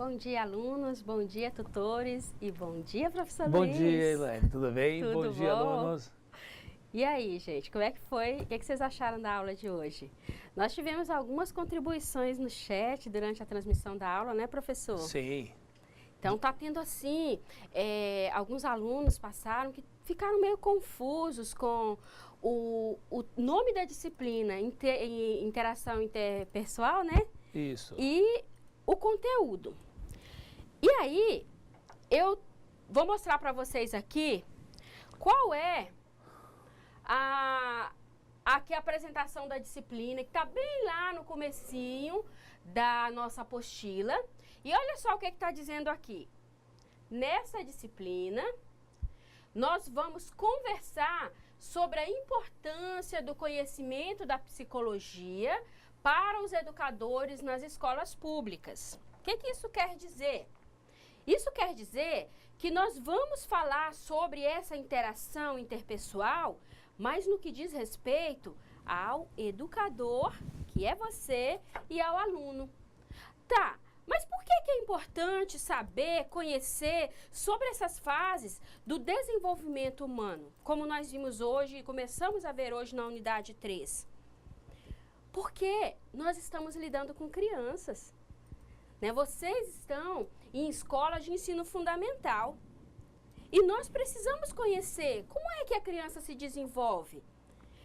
Bom dia, alunos, bom dia, tutores e bom dia, professor Bom Luiz. dia, Elaine, tudo bem? Tudo bom dia, bom? alunos. E aí, gente, como é que foi? O que vocês acharam da aula de hoje? Nós tivemos algumas contribuições no chat durante a transmissão da aula, né, professor? Sim. Então, tá tendo assim, alguns alunos passaram que ficaram meio confusos com o nome da disciplina, interação interpessoal, né? Isso. E o conteúdo. E aí, eu vou mostrar para vocês aqui qual é aqui a apresentação da disciplina, que está bem lá no comecinho da nossa apostila. E olha só o que está dizendo aqui. Nessa disciplina, nós vamos conversar sobre a importância do conhecimento da psicologia para os educadores nas escolas públicas. O que isso quer dizer? Isso quer dizer que nós vamos falar sobre essa interação interpessoal, mas no que diz respeito ao educador, que é você, e ao aluno. Tá, mas por que é importante saber, conhecer sobre essas fases do desenvolvimento humano, como nós vimos hoje e começamos a ver hoje na unidade 3? Porque nós estamos lidando com crianças. Né? Vocês estão em escolas de ensino fundamental e nós precisamos conhecer como é que a criança se desenvolve.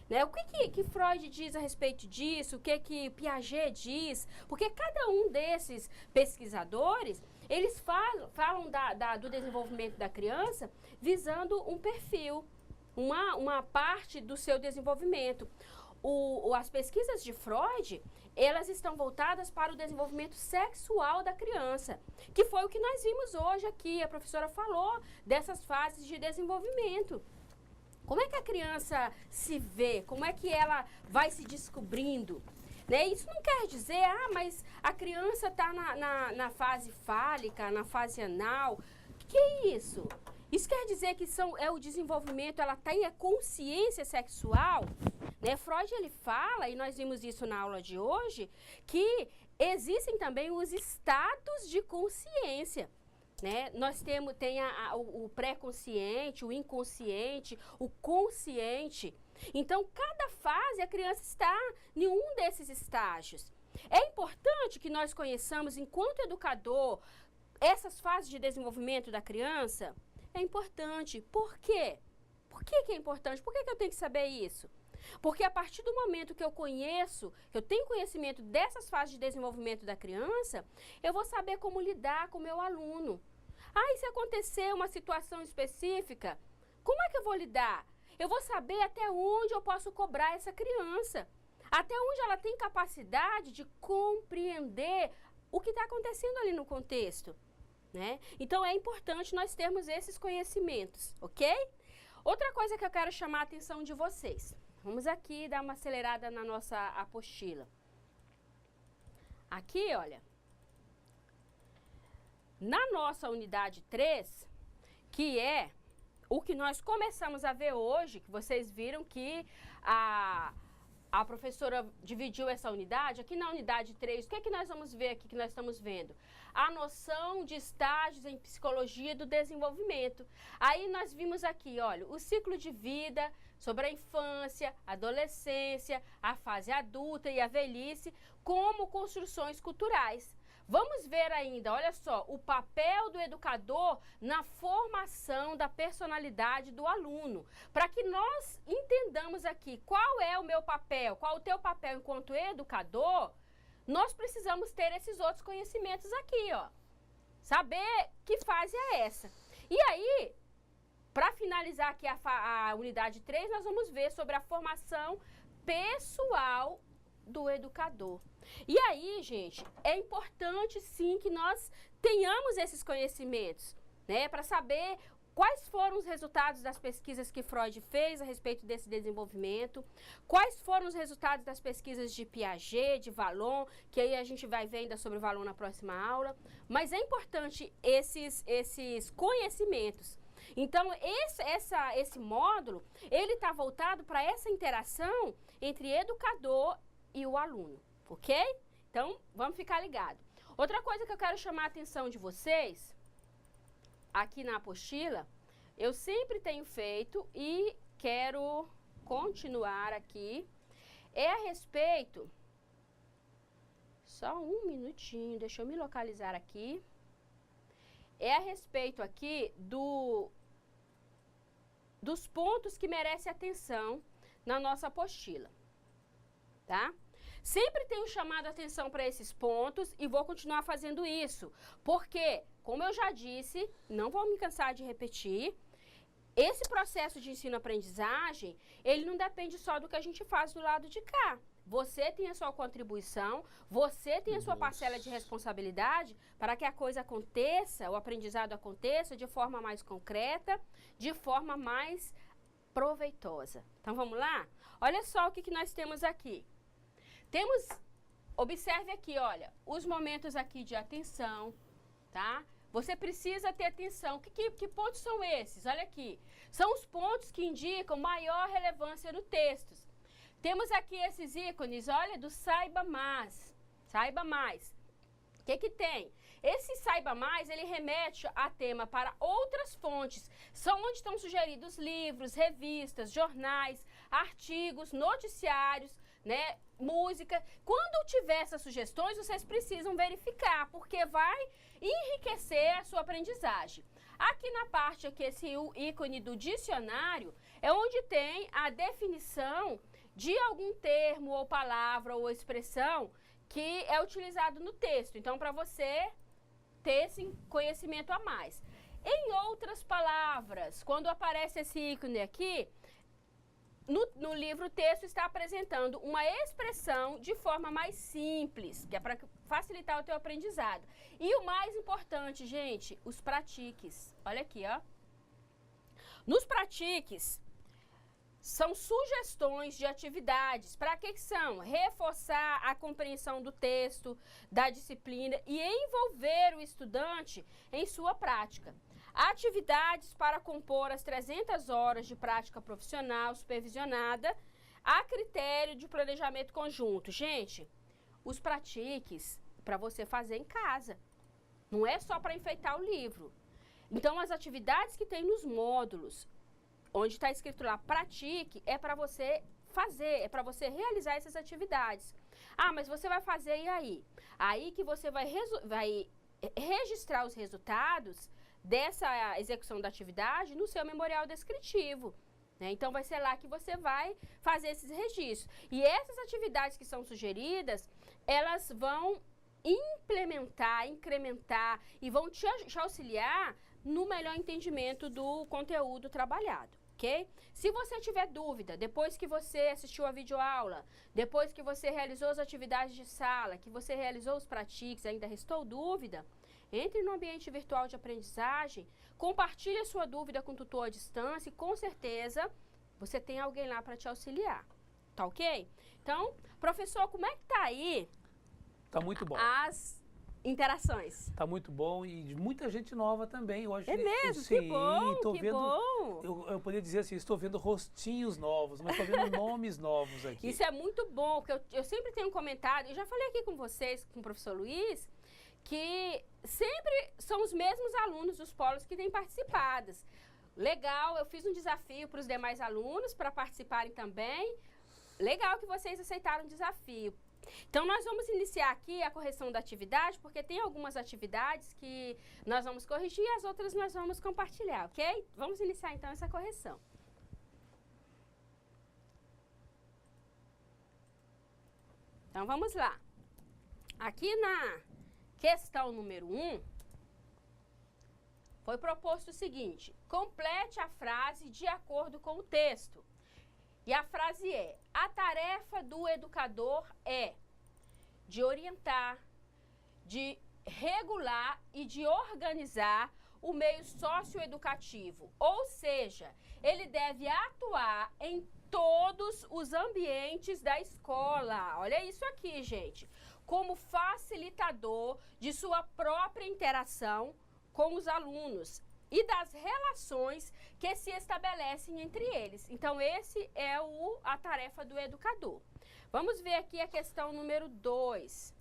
Né? O que Freud diz a respeito disso, o que Piaget diz, porque cada um desses pesquisadores, eles falam do desenvolvimento da criança visando um perfil, uma parte do seu desenvolvimento. As pesquisas de Freud, elas estão voltadas para o desenvolvimento sexual da criança, que foi o que nós vimos hoje aqui. A professora falou dessas fases de desenvolvimento. Como é que a criança se vê? Como é que ela vai se descobrindo? Né? Isso não quer dizer, mas a criança está na fase fálica, na fase anal. O que é isso? Isso quer dizer que o desenvolvimento, ela tem a consciência sexual. Né? Freud, ele fala, e nós vimos isso na aula de hoje, que existem também os estados de consciência. Né? Nós tem o pré-consciente, o inconsciente, o consciente. Então, cada fase a criança está em um desses estágios. É importante que nós conheçamos, enquanto educador, essas fases de desenvolvimento da criança. É importante. Por quê? Por que é importante? Por que eu tenho que saber isso? Porque a partir do momento que eu tenho conhecimento dessas fases de desenvolvimento da criança, eu vou saber como lidar com o meu aluno. E se acontecer uma situação específica, como é que eu vou lidar? Eu vou saber até onde eu posso cobrar essa criança. Até onde ela tem capacidade de compreender o que está acontecendo ali no contexto. Né? Então, é importante nós termos esses conhecimentos, ok? Outra coisa que eu quero chamar a atenção de vocês. Vamos aqui dar uma acelerada na nossa apostila. Aqui, olha. Na nossa unidade 3, que é o que nós começamos a ver hoje, que vocês viram que a professora dividiu essa unidade. Aqui na unidade 3, o que é que nós vamos ver aqui que nós estamos vendo? A noção de estágios em psicologia do desenvolvimento. Aí nós vimos aqui, olha, o ciclo de vida, sobre a infância, adolescência, a fase adulta e a velhice, como construções culturais. Vamos ver ainda, olha só, o papel do educador na formação da personalidade do aluno. Para que nós entendamos aqui qual é o meu papel, qual é o teu papel enquanto educador, nós precisamos ter esses outros conhecimentos aqui, ó. Saber que fase é essa. E aí, para finalizar aqui a unidade 3, nós vamos ver sobre a formação pessoal do educador. E aí, gente, é importante sim que nós tenhamos esses conhecimentos, né, para saber quais foram os resultados das pesquisas que Freud fez a respeito desse desenvolvimento, quais foram os resultados das pesquisas de Piaget, de Vallon, que aí a gente vai ver ainda sobre o Vallon na próxima aula, mas é importante esses conhecimentos. Então, esse módulo, ele está voltado para essa interação entre educador e o aluno, ok? Então, vamos ficar ligados. Outra coisa que eu quero chamar a atenção de vocês, aqui na apostila, eu sempre tenho feito e quero continuar aqui, é a respeito, só um minutinho, deixa eu me localizar aqui, é a respeito aqui dos pontos que merecem atenção na nossa apostila, tá? Sempre tenho chamado a atenção para esses pontos e vou continuar fazendo isso, porque, como eu já disse, não vou me cansar de repetir, esse processo de ensino-aprendizagem, ele não depende só do que a gente faz do lado de cá. Você tem a sua contribuição, você tem a sua parcela de responsabilidade para que a coisa aconteça, o aprendizado aconteça de forma mais concreta, de forma mais proveitosa. Então, vamos lá? Olha só o que nós temos aqui. Temos, observe aqui, olha, os momentos aqui de atenção, tá? Você precisa ter atenção. Que pontos são esses? Olha aqui. São os pontos que indicam maior relevância no texto. Temos aqui esses ícones, olha, do saiba mais. Saiba mais. O que tem? Esse saiba mais, ele remete a tema para outras fontes. São onde estão sugeridos livros, revistas, jornais, artigos, noticiários, né, música. Quando tiver essas sugestões, vocês precisam verificar, porque vai enriquecer a sua aprendizagem. Aqui na parte, aqui, esse ícone do dicionário, é onde tem a definição de algum termo ou palavra ou expressão que é utilizado no texto. Então, para você ter esse conhecimento a mais. Em outras palavras, quando aparece esse ícone aqui, no livro o texto está apresentando uma expressão de forma mais simples, que é para facilitar o teu aprendizado. E o mais importante, gente, os pratiques. Olha aqui, ó. Nos pratiques, são sugestões de atividades. Para que são? Reforçar a compreensão do texto, da disciplina e envolver o estudante em sua prática. Atividades para compor as 300 horas de prática profissional supervisionada a critério de planejamento conjunto. Gente, os pratiques para você fazer em casa. Não é só para enfeitar o livro. Então, as atividades que tem nos módulos, onde está escrito lá, pratique, é para você fazer, é para você realizar essas atividades. Ah, mas você vai fazer e aí? Aí que você vai registrar os resultados dessa execução da atividade no seu memorial descritivo. Né? Então, vai ser lá que você vai fazer esses registros. E essas atividades que são sugeridas, elas vão implementar, incrementar e vão te auxiliar no melhor entendimento do conteúdo trabalhado. Ok? Se você tiver dúvida, depois que você assistiu a videoaula, depois que você realizou as atividades de sala, que você realizou os pratiques, ainda restou dúvida, entre no ambiente virtual de aprendizagem, compartilhe a sua dúvida com o tutor à distância e com certeza você tem alguém lá para te auxiliar. Tá ok? Então, professor, como é que tá aí? Tá muito bom. As interações. Tá muito bom e de muita gente nova também. Hoje, é mesmo? Sim, que bom, tô que vendo, bom. Eu poderia dizer assim, estou vendo rostinhos novos, mas estou vendo nomes novos aqui. Isso é muito bom, porque eu sempre tenho comentado, eu já falei aqui com vocês, com o professor Luiz, que sempre são os mesmos alunos dos polos que têm participado. Legal, eu fiz um desafio para os demais alunos para participarem também. Legal que vocês aceitaram o desafio. Então, nós vamos iniciar aqui a correção da atividade, porque tem algumas atividades que nós vamos corrigir e as outras nós vamos compartilhar, ok? Vamos iniciar, então, essa correção. Então, vamos lá. Aqui na questão número 1, foi proposto o seguinte: complete a frase de acordo com o texto. E a frase é: a tarefa do educador é de orientar, de regular e de organizar o meio socioeducativo. Ou seja, ele deve atuar em todos os ambientes da escola. Olha isso aqui, gente. Como facilitador de sua própria interação com os alunos e das relações que se estabelecem entre eles. Então, esse é a tarefa do educador. Vamos ver aqui a questão número 2.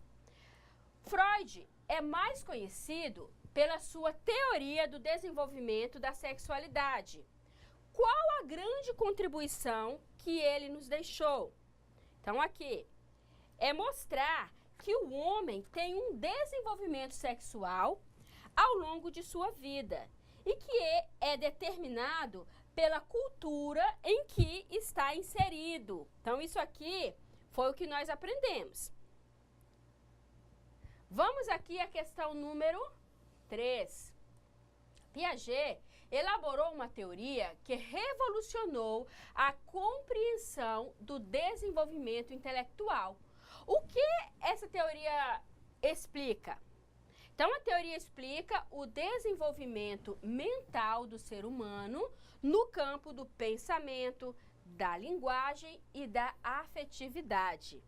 Freud é mais conhecido pela sua teoria do desenvolvimento da sexualidade. Qual a grande contribuição que ele nos deixou? Então, aqui, é mostrar que o homem tem um desenvolvimento sexual ao longo de sua vida e que é determinado pela cultura em que está inserido. Então, isso aqui foi o que nós aprendemos. Vamos aqui à questão número 3. Piaget elaborou uma teoria que revolucionou a compreensão do desenvolvimento intelectual. O que essa teoria explica? Então, a teoria explica o desenvolvimento mental do ser humano no campo do pensamento, da linguagem e da afetividade.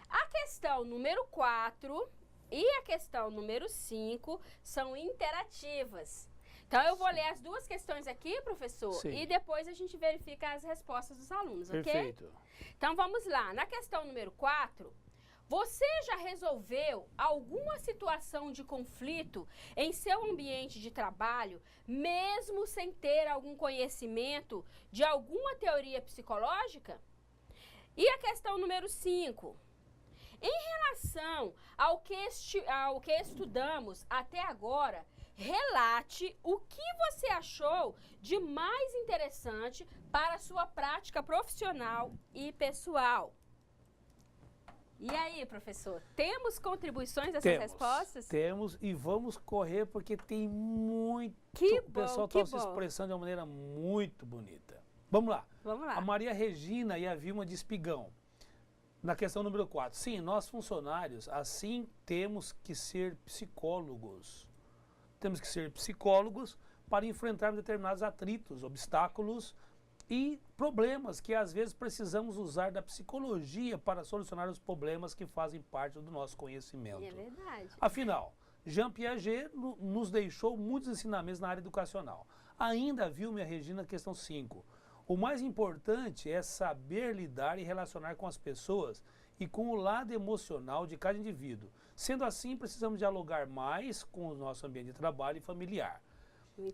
A questão número 4 e a questão número 5 são interativas. Então, eu vou ler as duas questões aqui, professor, Sim. e depois a gente verifica as respostas dos alunos, ok? Perfeito. Então, vamos lá. Na questão número 4, você já resolveu alguma situação de conflito em seu ambiente de trabalho, mesmo sem ter algum conhecimento de alguma teoria psicológica? E a questão número 5. Em relação ao que estudamos até agora, relate o que você achou de mais interessante para a sua prática profissional e pessoal. E aí, professor, temos contribuições dessas respostas? Temos, e vamos correr porque tem muito... Que o pessoal bom, está se expressando de uma maneira muito bonita. Vamos lá. Vamos lá. A Maria Regina e a Vilma de Espigão. Na questão número 4. Sim, nós funcionários, assim, temos que ser psicólogos. Temos que ser psicólogos para enfrentar determinados atritos, obstáculos e problemas que às vezes precisamos usar da psicologia para solucionar os problemas que fazem parte do nosso conhecimento. É verdade. Afinal, Jean Piaget nos deixou muitos ensinamentos na área educacional. Ainda viu, minha Regina, questão 5. O mais importante é saber lidar e relacionar com as pessoas e com o lado emocional de cada indivíduo. Sendo assim, precisamos dialogar mais com o nosso ambiente de trabalho e familiar.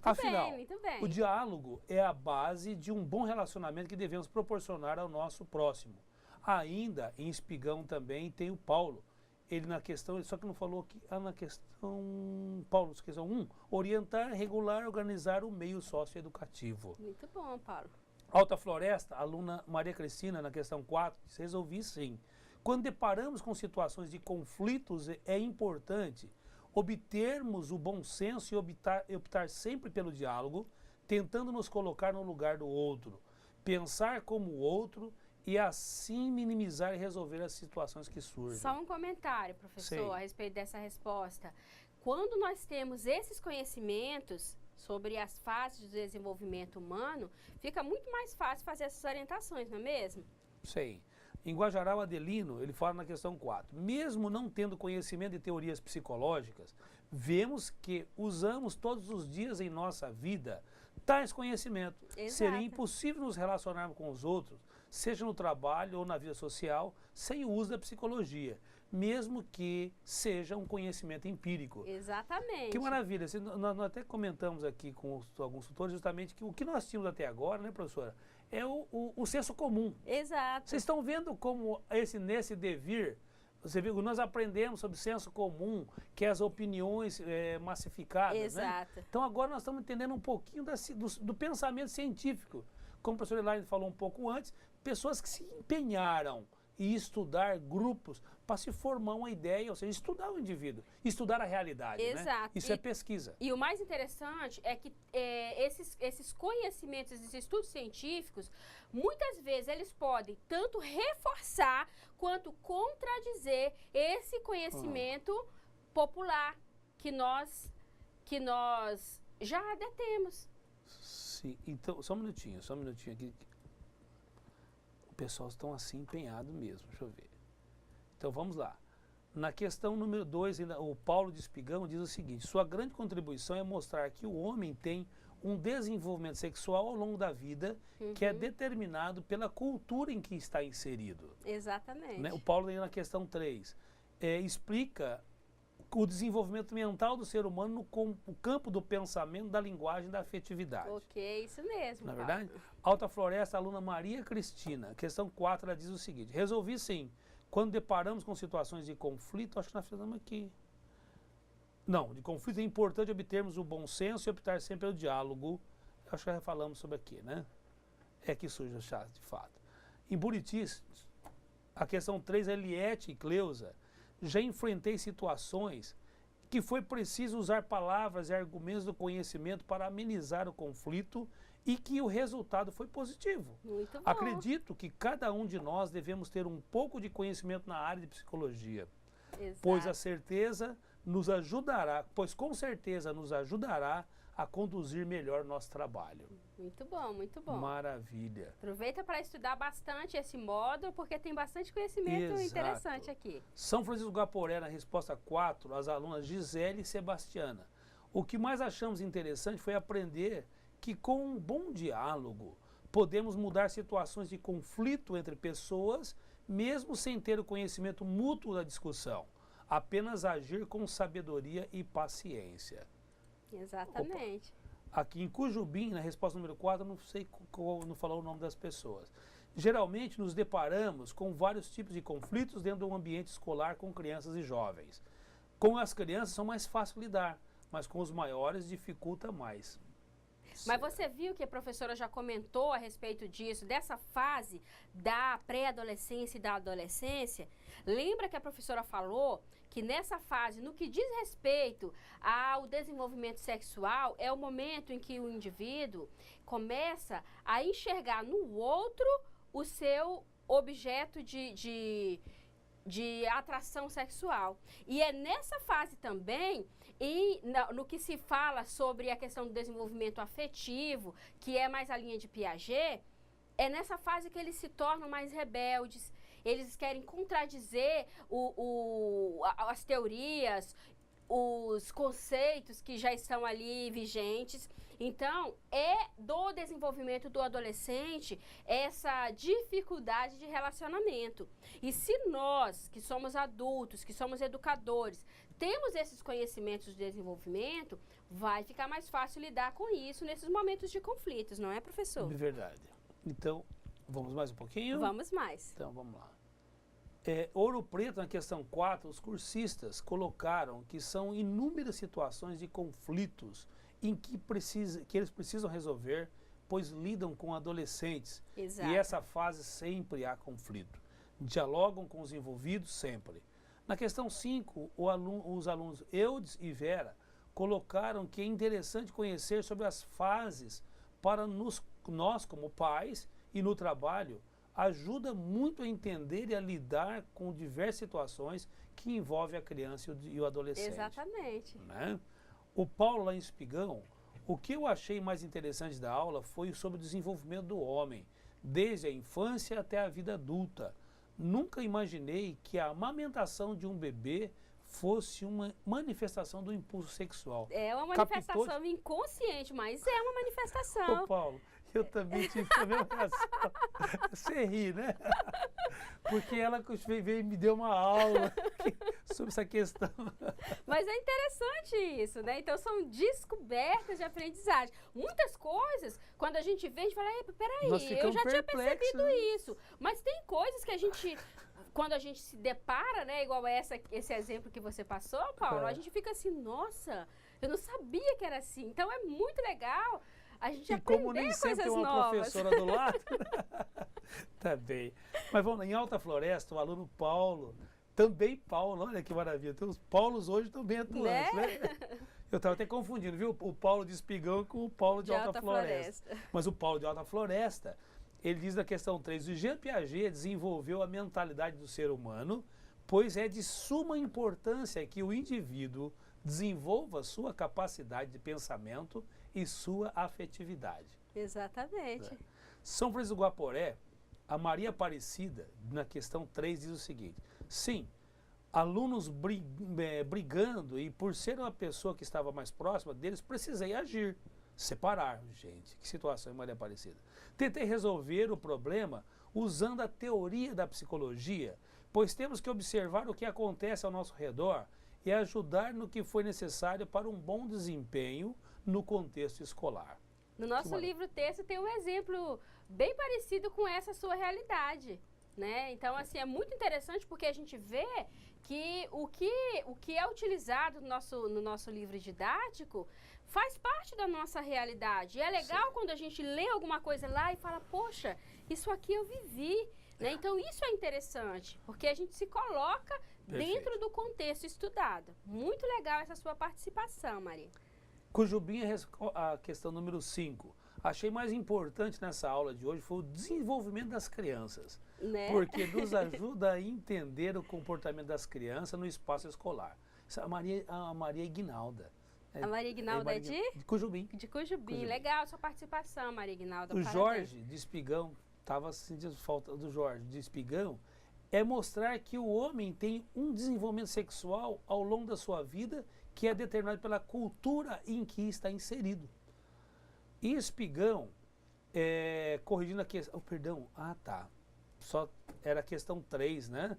Afinal, muito bem. o diálogo é a base de um bom relacionamento que devemos proporcionar ao nosso próximo. Ainda, em Espigão também tem o Paulo. Ele na questão, só que não falou aqui, na questão, Paulo, questão 1, orientar, regular, organizar o meio socioeducativo. Muito bom, Paulo. Alta Floresta, aluna Maria Cristina, na questão 4, resolvi sim. Quando deparamos com situações de conflitos, é importante obtermos o bom senso e optar sempre pelo diálogo, tentando nos colocar no lugar do outro, pensar como o outro e assim minimizar e resolver as situações que surgem. Só um comentário, professor, Sim. a respeito dessa resposta. Quando nós temos esses conhecimentos sobre as fases do desenvolvimento humano, fica muito mais fácil fazer essas orientações, não é mesmo? Sei. Em Guajará, o Adelino, ele fala na questão 4. Mesmo não tendo conhecimento de teorias psicológicas, vemos que usamos todos os dias em nossa vida tais conhecimentos. Exato. Seria impossível nos relacionarmos com os outros, seja no trabalho ou na vida social, sem o uso da psicologia, mesmo que seja um conhecimento empírico. Exatamente. Que maravilha. Nós até comentamos aqui com alguns tutores justamente que o que nós tínhamos até agora, né, professora, é o senso comum. Exato. Vocês estão vendo como nesse devir, você viu que nós aprendemos sobre senso comum, que é as opiniões massificadas, Exato. né? Então agora nós estamos entendendo um pouquinho do pensamento científico. Como o professor Elaine falou um pouco antes, pessoas que se empenharam em estudar grupos para se formar uma ideia, ou seja, estudar o indivíduo, estudar a realidade. Exato. Né? Isso é pesquisa. E o mais interessante é que esses conhecimentos, esses estudos científicos, muitas vezes eles podem tanto reforçar quanto contradizer esse conhecimento popular que nós já detemos. Sim, então, só um minutinho aqui. O pessoal estão assim empenhado mesmo, deixa eu ver. Então vamos lá. Na questão número 2, o Paulo de Espigão diz o seguinte: sua grande contribuição é mostrar que o homem tem um desenvolvimento sexual ao longo da vida que é determinado pela cultura em que está inserido. Exatamente. Né? O Paulo, na questão 3, explica o desenvolvimento mental do ser humano no campo do pensamento, da linguagem, da afetividade. Ok, isso mesmo. Na Paulo. verdade? Alta Floresta, aluna Maria Cristina. Questão 4, ela diz o seguinte: resolvi sim. Quando deparamos com situações de conflito, acho que nós fizemos aqui. Não, de conflito é importante obtermos o bom senso e optar sempre pelo diálogo. Acho que já falamos sobre aqui, né? É que surge o chá, de fato. Em Buritis, a questão 3, Eliette e Cleusa, já enfrentei situações que foi preciso usar palavras e argumentos do conhecimento para amenizar o conflito e que o resultado foi positivo. Muito bom. Acredito que cada um de nós devemos ter um pouco de conhecimento na área de psicologia, Exato. pois com certeza nos ajudará a conduzir melhor nosso trabalho. Muito bom, muito bom. Maravilha. Aproveita para estudar bastante esse módulo, porque tem bastante conhecimento Exato. interessante aqui. São Francisco Guaporé, na resposta 4, as alunas Gisele e Sebastiana. O que mais achamos interessante foi aprender que com um bom diálogo podemos mudar situações de conflito entre pessoas, mesmo sem ter o conhecimento mútuo da discussão. Apenas agir com sabedoria e paciência. Exatamente. Aqui em Cujubim, na resposta número 4, não falou o nome das pessoas. Geralmente nos deparamos com vários tipos de conflitos dentro do ambiente escolar com crianças e jovens. Com as crianças são mais fácil lidar, mas com os maiores dificulta mais. Mas você viu que a professora já comentou a respeito disso, dessa fase da pré-adolescência e da adolescência? Lembra que a professora falou que nessa fase, no que diz respeito ao desenvolvimento sexual, é o momento em que o indivíduo começa a enxergar no outro o seu objeto de atração sexual. E é nessa fase também, no que se fala sobre a questão do desenvolvimento afetivo, que é mais a linha de Piaget, é nessa fase que eles se tornam mais rebeldes. Eles querem contradizer as teorias, os conceitos que já estão ali vigentes. Então, é do desenvolvimento do adolescente essa dificuldade de relacionamento. E se nós, que somos adultos, que somos educadores, temos esses conhecimentos de desenvolvimento, vai ficar mais fácil lidar com isso nesses momentos de conflitos, não é, professor? É verdade. Então, vamos mais um pouquinho? Vamos mais. Então, vamos lá. Ouro Preto, na questão 4, os cursistas colocaram que são inúmeras situações de conflitos em que eles precisam resolver, pois lidam com adolescentes. Exato. E essa fase sempre há conflito. Dialogam com os envolvidos sempre. Na questão 5, os alunos Eudes e Vera colocaram que é interessante conhecer sobre as fases para nós como pais e no trabalho, ajuda muito a entender e a lidar com diversas situações que envolvem a criança e o adolescente. Exatamente. Né? O Paulo, lá em Espigão, o que eu achei mais interessante da aula foi sobre o desenvolvimento do homem, desde a infância até a vida adulta. Nunca imaginei que a amamentação de um bebê fosse uma manifestação do impulso sexual. É uma manifestação inconsciente, mas é uma manifestação. Ô, Paulo, eu também tive a mesma reação. Você ri, né? Porque ela veio e me deu uma aula sobre essa questão. Mas é interessante isso, né? Então são descobertas de aprendizagem. Muitas coisas, quando a gente vê, a gente fala, peraí, eu já tinha percebido isso. Mas tem coisas que a gente, quando a gente se depara, né, igual esse exemplo que você passou, Paulo, a gente fica assim, nossa, eu não sabia que era assim. Então é muito legal a gente aprender como nem coisas sempre tem uma novas. professora do lado. Tá bem. Mas vamos lá, em Alta Floresta, o aluno Paulo, também Paulo, olha que maravilha, tem os Paulos hoje também atuantes, né? Eu estava até confundindo, viu? O Paulo de Espigão com o Paulo de Alta Floresta. Mas o Paulo de Alta Floresta, ele diz na questão 3, o Jean Piaget desenvolveu a mentalidade do ser humano, pois é de suma importância que o indivíduo desenvolva sua capacidade de pensamento e sua afetividade. Exatamente. São Francisco do Guaporé, a Maria Aparecida, na questão 3, diz o seguinte: sim, alunos brigando e por ser uma pessoa que estava mais próxima deles, precisei agir, separar. Gente, que situação, Maria Aparecida. Tentei resolver o problema usando a teoria da psicologia, pois temos que observar o que acontece ao nosso redor e ajudar no que for necessário para um bom desempenho no contexto escolar. No nosso livro-texto tem um exemplo bem parecido com essa sua realidade, né? Então, assim, é muito interessante porque a gente vê que o que é utilizado no nosso livro didático faz parte da nossa realidade. E é legal quando a gente lê alguma coisa lá e fala, poxa, isso aqui eu vivi, né? Então, isso é interessante, porque a gente se coloca dentro do contexto estudado. Muito legal essa sua participação, Maria. Cujubim, a questão número 5. Achei mais importante nessa aula de hoje foi o desenvolvimento das crianças. Né? Porque nos ajuda a entender o comportamento das crianças no espaço escolar. Isso é a Maria Ignalda. A Maria Ignalda é de Cujubim. De Cujubim. Legal a sua participação, Maria Ignalda. O Jorge de Espigão, estava sentindo falta do Jorge de Espigão, é mostrar que o homem tem um desenvolvimento sexual ao longo da sua vida que é determinado pela cultura em que está inserido. E Espigão, corrigindo a questão... perdão, só era a questão 3, né?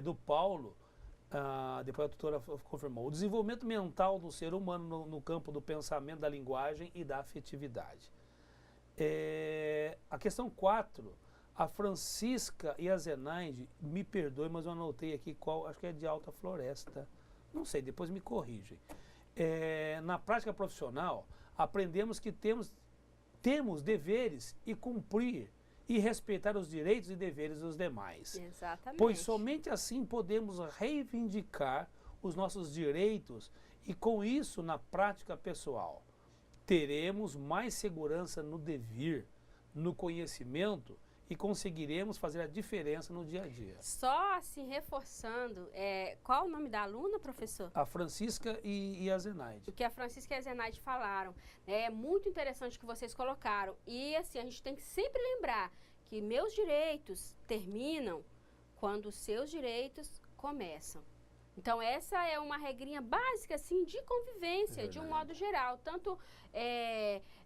Do Paulo, depois a tutora confirmou. O desenvolvimento mental do ser humano no campo do pensamento, da linguagem e da afetividade. A questão 4, a Francisca e a Zenaide, me perdoe, mas eu anotei aqui qual, acho que é de Alta Floresta. Não sei, depois me corrigem. Na prática profissional, aprendemos que temos deveres e cumprir e respeitar os direitos e deveres dos demais. Exatamente. Pois somente assim podemos reivindicar os nossos direitos e com isso na prática pessoal teremos mais segurança no devir, no conhecimento e conseguiremos fazer a diferença no dia a dia. Só assim, reforçando, qual o nome da aluna, professor? A Francisca e a Zenaide. O que a Francisca e a Zenaide falaram. É muito interessante o que vocês colocaram. E assim, a gente tem que sempre lembrar que meus direitos terminam quando os seus direitos começam. Então, essa é uma regrinha básica, assim, de convivência, de um modo geral. Tanto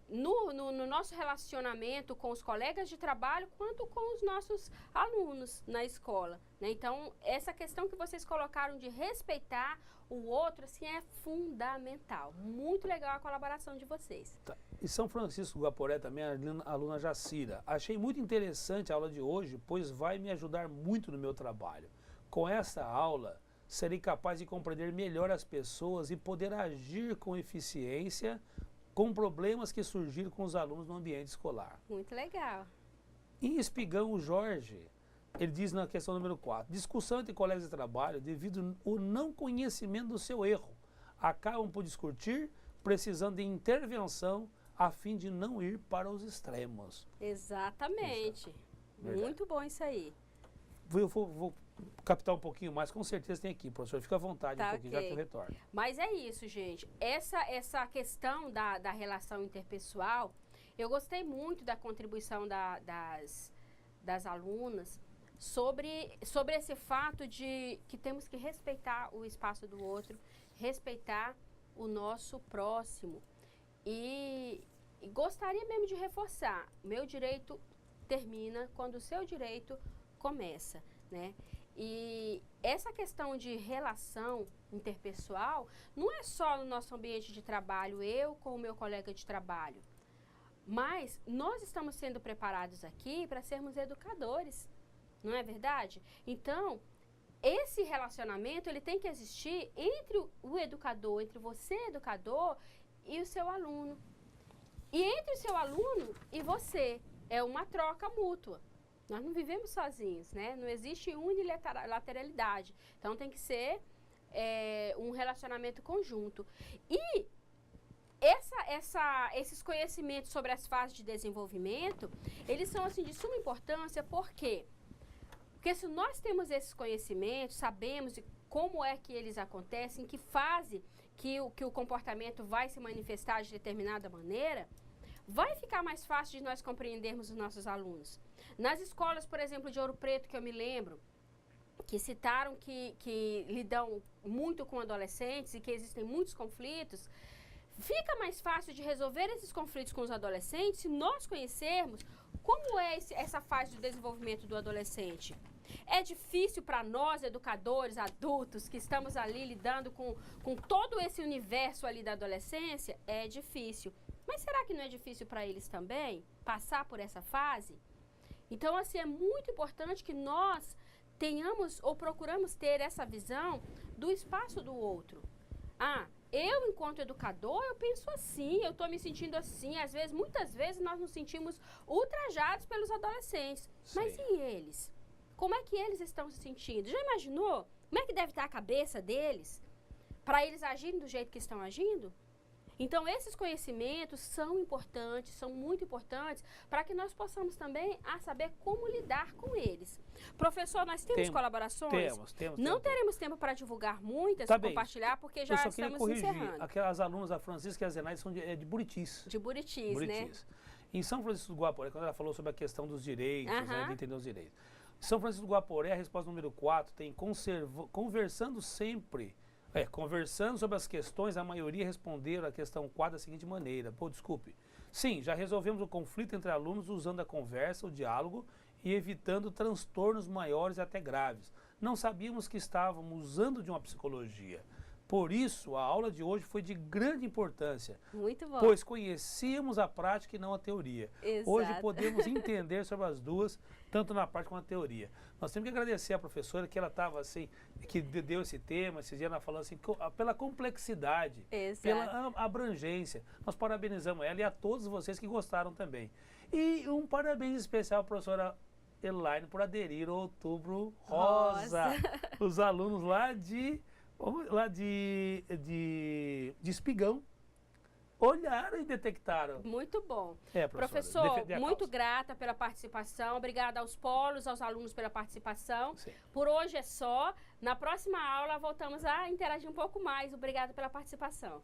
no nosso relacionamento com os colegas de trabalho, quanto com os nossos alunos na escola, né? Então, essa questão que vocês colocaram de respeitar o outro, assim, é fundamental. Muito legal a colaboração de vocês. Tá. E São Francisco do Guaporé também, a aluna Jacira. Achei muito interessante a aula de hoje, pois vai me ajudar muito no meu trabalho. Com essa aula, serei capaz de compreender melhor as pessoas e poder agir com eficiência com problemas que surgiram com os alunos no ambiente escolar. Muito legal. Em Espigão, o Jorge, ele diz na questão número 4, discussão entre colegas de trabalho devido ao não conhecimento do seu erro. Acabam por discutir, precisando de intervenção a fim de não ir para os extremos. Exatamente. Muito bom isso aí. Eu vou captar um pouquinho mais, com certeza tem aqui, professor. Fica à vontade um pouquinho, já que eu retorno. Mas é isso, gente. Essa questão da relação interpessoal, eu gostei muito da contribuição das alunas sobre esse fato de que temos que respeitar o espaço do outro, respeitar o nosso próximo. E gostaria mesmo de reforçar, meu direito termina quando o seu direito começa, né? E essa questão de relação interpessoal não é só no nosso ambiente de trabalho, eu com o meu colega de trabalho, mas nós estamos sendo preparados aqui para sermos educadores, não é verdade? Então, esse relacionamento ele tem que existir entre o educador, entre você, educador, e o seu aluno. E entre o seu aluno e você, é uma troca mútua. Nós não vivemos sozinhos, né? Não existe unilateralidade. Então, tem que ser um relacionamento conjunto. E esses conhecimentos sobre as fases de desenvolvimento, eles são, assim, de suma importância, por quê? Porque se nós temos esses conhecimentos, sabemos como é que eles acontecem, em que fase que o comportamento vai se manifestar de determinada maneira, vai ficar mais fácil de nós compreendermos os nossos alunos. Nas escolas, por exemplo, de Ouro Preto, que eu me lembro, que citaram que lidam muito com adolescentes e que existem muitos conflitos, fica mais fácil de resolver esses conflitos com os adolescentes se nós conhecermos como é essa fase de desenvolvimento do adolescente. É difícil para nós, educadores, adultos, que estamos ali lidando com todo esse universo ali da adolescência? É difícil. Mas será que não é difícil para eles também passar por essa fase? Então, assim, é muito importante que nós tenhamos ou procuramos ter essa visão do espaço do outro. Eu, enquanto educador, eu penso assim, eu estou me sentindo assim. Às vezes, muitas vezes, nós nos sentimos ultrajados pelos adolescentes. Sim. Mas e eles? Como é que eles estão se sentindo? Já imaginou? Como é que deve estar a cabeça deles para eles agirem do jeito que estão agindo? Então, esses conhecimentos são importantes, são muito importantes, para que nós possamos também saber como lidar com eles. Professor, nós temos colaborações? Temos. Não teremos tempo para divulgar muitas, Tá bem. compartilhar, porque já Eu só queria estamos corrigir. encerrando. Aquelas alunas, a Francisca e a Zenaide, são de Buritis. De Buritis, né? Em São Francisco do Guaporé, quando ela falou sobre a questão dos direitos, né, de entender os direitos. Em São Francisco do Guaporé, a resposta número 4 tem conversando sempre. Conversando sobre as questões, a maioria responderam a questão 4 da seguinte maneira. Desculpe. Sim, já resolvemos o conflito entre alunos usando a conversa, o diálogo e evitando transtornos maiores e até graves. Não sabíamos que estávamos usando de uma psicologia. Por isso, a aula de hoje foi de grande importância. Muito bom. Pois conhecíamos a prática e não a teoria. Exato. Hoje podemos entender sobre as duas, tanto na prática quanto na teoria. Nós temos que agradecer à professora que ela estava assim, que deu esse tema, esses dias ela falando assim, pela complexidade, Exato. pela abrangência. Nós parabenizamos ela e a todos vocês que gostaram também. E um parabéns especial à professora Elaine por aderir ao Outubro Rosa. Os alunos lá de Espigão olharam e detectaram. Muito bom. Professor, muito grata pela participação. Obrigada aos polos, aos alunos pela participação. Sim. Por hoje é só. Na próxima aula voltamos a interagir um pouco mais. Obrigada pela participação.